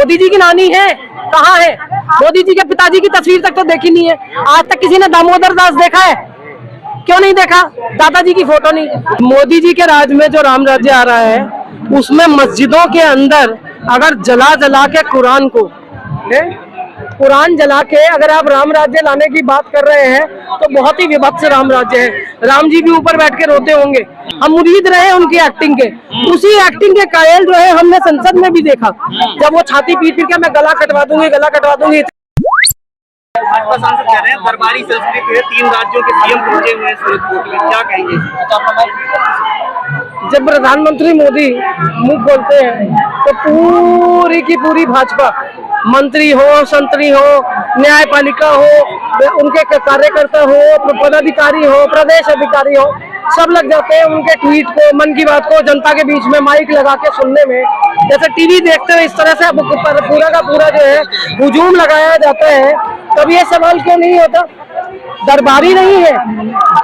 मोदी जी की नानी है, कहाँ है? मोदी जी के पिताजी की तस्वीर तक तो देखी नहीं है। आज तक किसी ने दामोदर दास देखा है? क्यों नहीं देखा? दादाजी की फोटो नहीं। मोदी जी के राज में जो राम राज्य आ रहा है, उसमें मस्जिदों के अंदर अगर जला जला के कुरान जला के अगर आप राम राज्य लाने की बात कर रहे हैं तो बहुत ही विभत्स राम राज्य है। राम जी भी ऊपर बैठ के रोते होंगे। हम मुरीद रहे उनकी एक्टिंग के, उसी एक्टिंग के कायल जो है हमने संसद में भी देखा, जब वो छाती पीट पीट के मैं गला कटवा दूंगी, गला कटवा दूंगी। भाजपा सांसद कह रहे हैं दरबारी संस्कृति है, 3 राज्यों के सीएम पहुंचे हुए हैं सूरजकोट में, क्या कहेंगे? जब प्रधानमंत्री मोदी मुंह खोलते हैं तो पूरी की पूरी भाजपा, मंत्री हो, संतरी हो, न्यायपालिका हो, उनके कार्यकर्ता हो, पदाधिकारी हो, प्रदेश अधिकारी हो, सब लग जाते हैं उनके ट्वीट को, मन की बात को जनता के बीच में माइक लगा के सुनने में। जैसे टीवी देखते हुए इस तरह से पूरा का पूरा जो है हुजूम लगाया जाता है। तब ये सवाल क्यों नहीं होता? दरबारी नहीं है,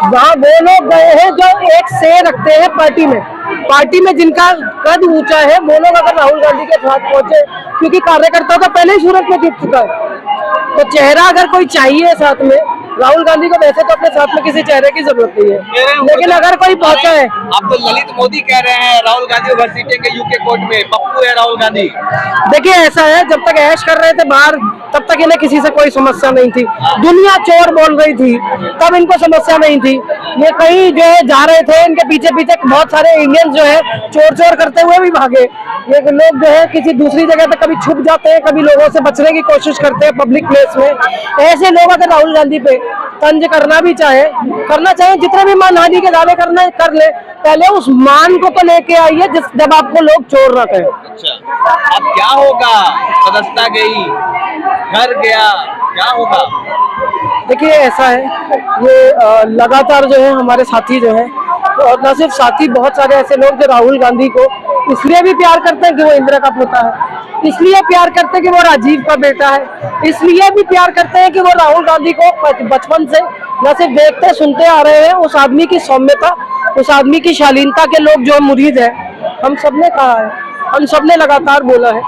वहाँ वो लोग गए हैं जो एक से रखते हैं पार्टी में जिनका कद ऊंचा है, वो लोग अगर राहुल गांधी के साथ पहुंचे, क्योंकि कार्यकर्ता तो पहले ही सूरत में जुट चुका है, तो चेहरा अगर कोई चाहिए साथ में, राहुल गांधी को वैसे तो अपने साथ में किसी चेहरे की जरूरत नहीं है, लेकिन अगर कोई पहुंचा है। अब तो ललित मोदी कह रहे हैं राहुल गांधी को घसीटेंगे यूके कोर्ट में, पप्पू है राहुल गांधी। देखिए ऐसा है, जब तक ऐश कर रहे थे बाहर तब तक इन्हें किसी से कोई समस्या नहीं थी। दुनिया चोर बोल रही थी तब इनको समस्या नहीं थी। ये कहीं जो है जा रहे थे, इनके पीछे पीछे बहुत सारे इंडियंस जो है चोर करते हुए भी भागे। ये लोग जो है किसी दूसरी जगह पे कभी छुप जाते हैं, कभी लोगों से बचने की कोशिश करते हैं पब्लिक प्लेस में। ऐसे लोग अगर राहुल गांधी पे तंज करना चाहे, जितने भी मानहानि के दावे कर ले, पहले उस मान को तो लेके आइए जब आपको लोग चोर रखे। अच्छा, अब क्या होगा? सदस्यता गई, घर गया, क्या होगा? देखिए ऐसा है, ये लगातार जो है हमारे साथी जो है, और न सिर्फ साथी, बहुत सारे ऐसे लोग जो राहुल गांधी को इसलिए भी प्यार करते हैं कि वो इंदिरा का पोता है, इसलिए प्यार करते हैं कि वो राजीव का बेटा है, इसलिए भी प्यार करते हैं कि वो राहुल गांधी को बचपन से न सिर्फ देखते सुनते आ रहे हैं। उस आदमी की सौम्यता, उस आदमी की शालीनता के लोग जो मुरीद है। हम सबने कहा है, हम सबने लगातार बोला है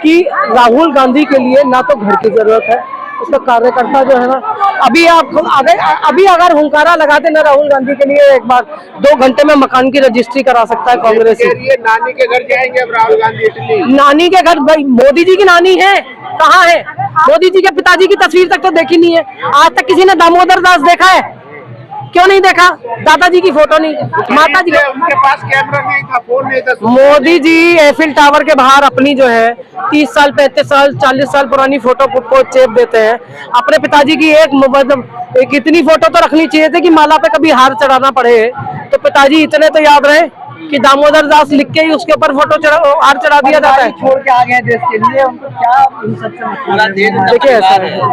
कि राहुल गांधी के लिए ना तो घर की जरूरत है, उसका कार्यकर्ता जो है ना, अभी अगर हुंकारा लगाते ना राहुल गांधी के लिए, एक बार 2 घंटे में मकान की रजिस्ट्री करा सकता है कांग्रेस। नानी के घर जाएंगे अब राहुल गांधी इटली। नानी के घर? भाई मोदी जी की नानी है, कहाँ है? मोदी जी के पिताजी की तस्वीर तक तो देखी नहीं है। आज तक किसी ने दामोदर दास देखा है? क्यों नहीं देखा? दादाजी की फोटो नहीं, माता जी उनके पास कैमरा नहीं था, फोन नहीं था। मोदी जी एफिल टावर के बाहर अपनी जो है 30 साल 35 साल 40 साल पुरानी फोटो को चेप देते हैं। अपने पिताजी की एक इतनी फोटो तो रखनी चाहिए थी कि माला पे कभी हार चढ़ाना पड़े, तो पिताजी इतने तो याद रहे कि दामोदर दास लिख के ही उसके ऊपर हार चढ़ा दिया जाता है। छोड़ के आ गए देश के लिए, उनको क्या इन सबसे?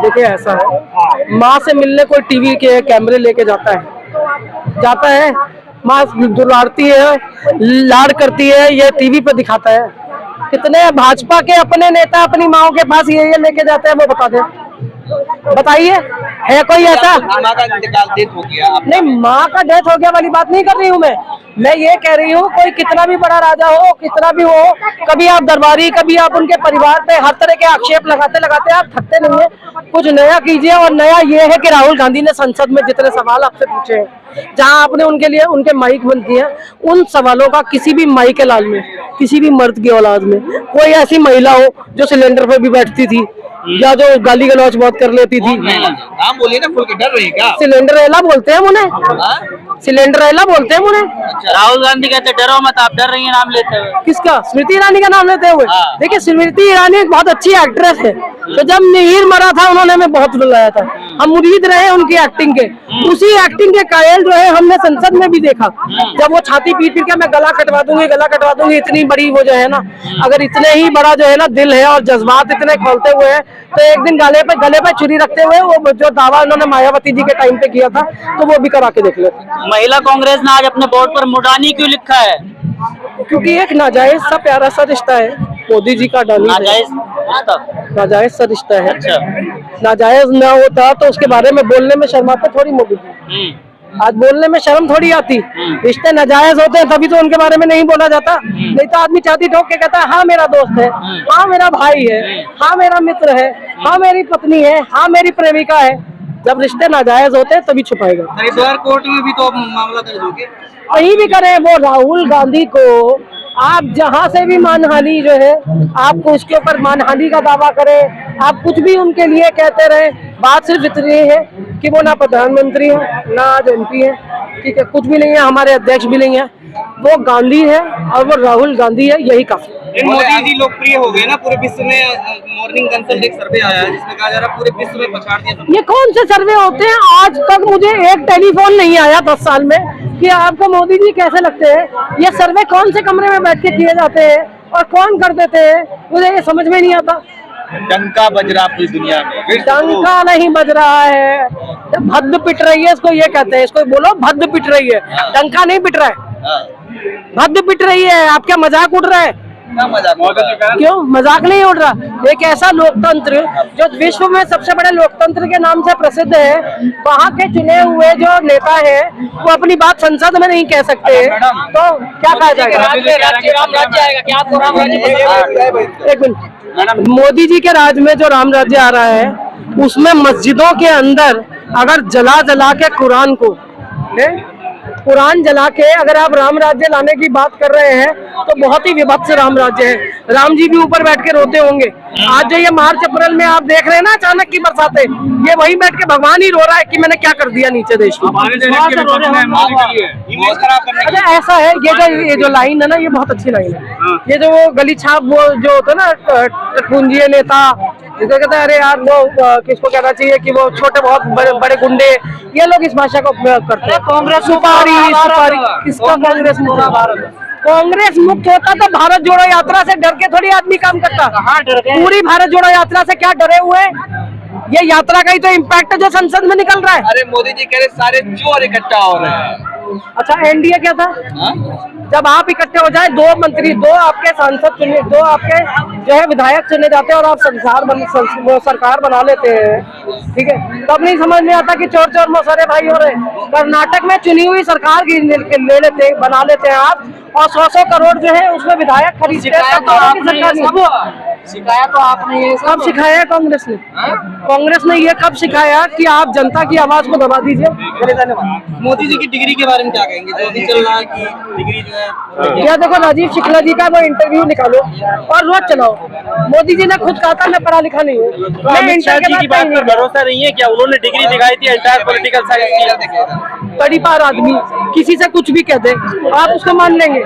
देखिए ऐसा है, माँ से मिलने कोई टीवी के कैमरे लेके जाता है, माँ दुलारती है, लाड करती है, ये टीवी पे दिखाता है। कितने भाजपा के अपने नेता अपनी माओ के पास ये लेके जाते हैं, वो बता दे, बताइए है कोई ऐसा? माँ का इंतकाल डेथ हो गया। नहीं, माँ का डेथ हो गया वाली बात नहीं कर रही हूँ मैं ये कह रही हूँ कोई कितना भी बड़ा राजा हो, कितना भी हो, कभी आप दरबारी, कभी आप उनके परिवार पे हर तरह के आक्षेप लगाते आप थकते नहीं है। कुछ नया कीजिए, और नया ये है कि राहुल गांधी ने संसद में जितने सवाल आपसे पूछे हैं, जहां आपने उनके लिए उनके माइक बंद किए, उन सवालों का किसी भी माई के लाल में, किसी भी मर्द की औलाद में कोई ऐसी महिला हो जो सिलेंडर पे भी बैठती थी या जो गाली गलौज बहुत कर लेती थी। नाम बोलिए ना, खुल के डर रही क्या? सिलेंडरेला बोलते हैं उन्हें, सिलेंडरेला बोलते हैं उन्हें। राहुल गांधी कहते डरो मत, आप डर रही हैं नाम लेते हुए। किसका? स्मृति ईरानी का नाम लेते हुए? देखिए स्मृति ईरानी एक बहुत अच्छी एक्ट्रेस है, तो जब मिहिर मरा था उन्होंने हमें बहुत रुलाया था। हम मुरीद रहे उनकी एक्टिंग के, उसी एक्टिंग के कायल जो है हमने संसद में भी देखा, जब वो छाती पीट पीट के मैं गला कटवा दूंगी, इतनी बड़ी वो जो है ना, अगर इतने ही बड़ा जो है ना दिल है और जज्बात इतने खोलते हुए हैं, तो एक दिन गले पे छुरी रखते हुए वो जो दावा उन्होंने मायावती जी के टाइम पे किया था, तो वो भी करा के देख ले। महिला कांग्रेस ने आज अपने बोर्ड पर मुडानी क्यों लिखा है? क्योंकि एक नाजायज सा प्यारा सा रिश्ता है मोदी जी का डाली। नाजायज सा रिश्ता है। अच्छा। नाजायज ना होता तो उसके बारे में बोलने में शर्माते थोड़ी मोदी जी। आज बोलने में शर्म थोड़ी आती। रिश्ते नाजायज होते हैं तभी तो उनके बारे में नहीं बोला जाता। नहीं तो आदमी छाती ठोक के कहता है हाँ मेरा दोस्त है, हाँ मेरा भाई है, हाँ मेरा मित्र है, हाँ मेरी पत्नी है, हाँ मेरी प्रेमिका है। जब रिश्ते नाजायज होते हैं तभी छुपाएगा। हरिद्वार कोर्ट में भी तो अब मामला दर्ज हो गया। कहीं भी करे वो राहुल गांधी को आप जहां से भी मानहानि जो है आपको उसके ऊपर मानहानि का दावा करें, आप कुछ भी उनके लिए कहते रहे, बात सिर्फ इतनी है कि वो ना प्रधानमंत्री है ना आज MP है, ठीक है, कुछ भी नहीं है, हमारे अध्यक्ष भी नहीं है, वो गांधी है और वो राहुल गांधी है, यही काफी। मोदी जी लोकप्रिय हो गए ना पूरे विश्व में। मॉर्निंग कंसल्ट एक सर्वे आया है जिसमें कहा जा रहा है पूरे विश्व में पछाड़ दिया। ये कौन से सर्वे होते हैं? आज तक मुझे एक टेलीफोन नहीं आया 10 साल में कि आपको मोदी जी कैसे लगते हैं। ये सर्वे कौन से कमरे में बैठ के किए जाते हैं और कौन कर देते हैं, मुझे ये समझ में नहीं आता। डंका बज रहा पूरी दुनिया में। डंका नहीं बज रहा है, भद्द पिट रही है, इसको ये कहते हैं। इसको बोलो भद्द पिट रही है, डंका नहीं पिट रहा है, भद्द पिट रही है। आप क्या मजाक उड़ रहा है? क्यों मजाक नहीं उड़ रहा? एक ऐसा लोकतंत्र जो विश्व में सबसे बड़े लोकतंत्र के नाम से प्रसिद्ध है, वहाँ के चुने हुए जो नेता है वो अपनी बात संसद में नहीं कह सकते, तो क्या कहा जाएगा? राम राज्य आएगा क्या? आपको राम राज्य पसंद है? एक मिनट, मोदी जी के राज में जो राम राज्य आ रहा है उसमें मस्जिदों के अंदर अगर जला जला के कुरान को कुरान जला के अगर आप राम राज्य लाने की बात कर रहे हैं तो बहुत ही विभत्स राम राज्य है। राम जी भी ऊपर बैठ के रोते होंगे। आज जो ये मार्च अप्रैल में आप देख रहे हैं ना अचानक की बरसातें, ये वहीं बैठ के भगवान ही रो रहा है कि मैंने क्या कर दिया नीचे देश में। अच्छा ऐसा है, ये जो लाइन है ना ये बहुत अच्छी लाइन है। ये जो वो गली छाप वो जो होता है ना पूंजीय नेता, जिसको कहते हैं अरे यार वो किसको कहना चाहिए कि वो छोटे बहुत बड़े गुंडे, ये लोग इस भाषा का उपयोग करते हैं। कांग्रेस सुपारी किसका कांग्रेस मुक्त? कांग्रेस मुक्त होता तो भारत जोड़ो यात्रा से डर के थोड़ी आदमी काम करता। पूरी भारत जोड़ो यात्रा से क्या डरे हुए? ये यात्रा का ही तो इम्पैक्ट जो संसद में निकल रहा है। अरे मोदी जी कह रहे सारे चोर इकट्ठा हो रहे हैं। अच्छा एनडीए क्या था? जब आप इकट्ठे हो जाए, 2 मंत्री, 2 आपके सांसद चुने, 2 आपके जो है विधायक चुने जाते हैं और आप सरकार बना लेते हैं, ठीक है, तब नहीं समझ में आता कि चोर चोर मौसरे भाई हो रहे। कर्नाटक में चुनी हुई सरकार की ले लेते बना लेते हैं आप, और 100 करोड़ जो है उसमें विधायक खरीदते हैं। सिखाया तो आपने ये कब सिखाया कांग्रेस ने? कांग्रेस ने ये कब सिखाया कि आप जनता की आवाज को दबा दीजिए? मोदी जी की डिग्री के बारे में क्या कहेंगे? जो अभी चल रहा है कि डिग्री जो है, या देखो राजीव शुक्ला जी का वो इंटरव्यू निकालो और रोज चलाओ। मोदी जी ने खुद कहा था मैं पढ़ा लिखा नहीं हूँ। अमित शाह जी की बात पर भरोसा नहीं है क्या? उन्होंने डिग्री दिखाई थी एंटायर पॉलिटिकल साइंस की। तड़ी पार आदमी किसी से कुछ भी कह दे आप उसको मान लेंगे।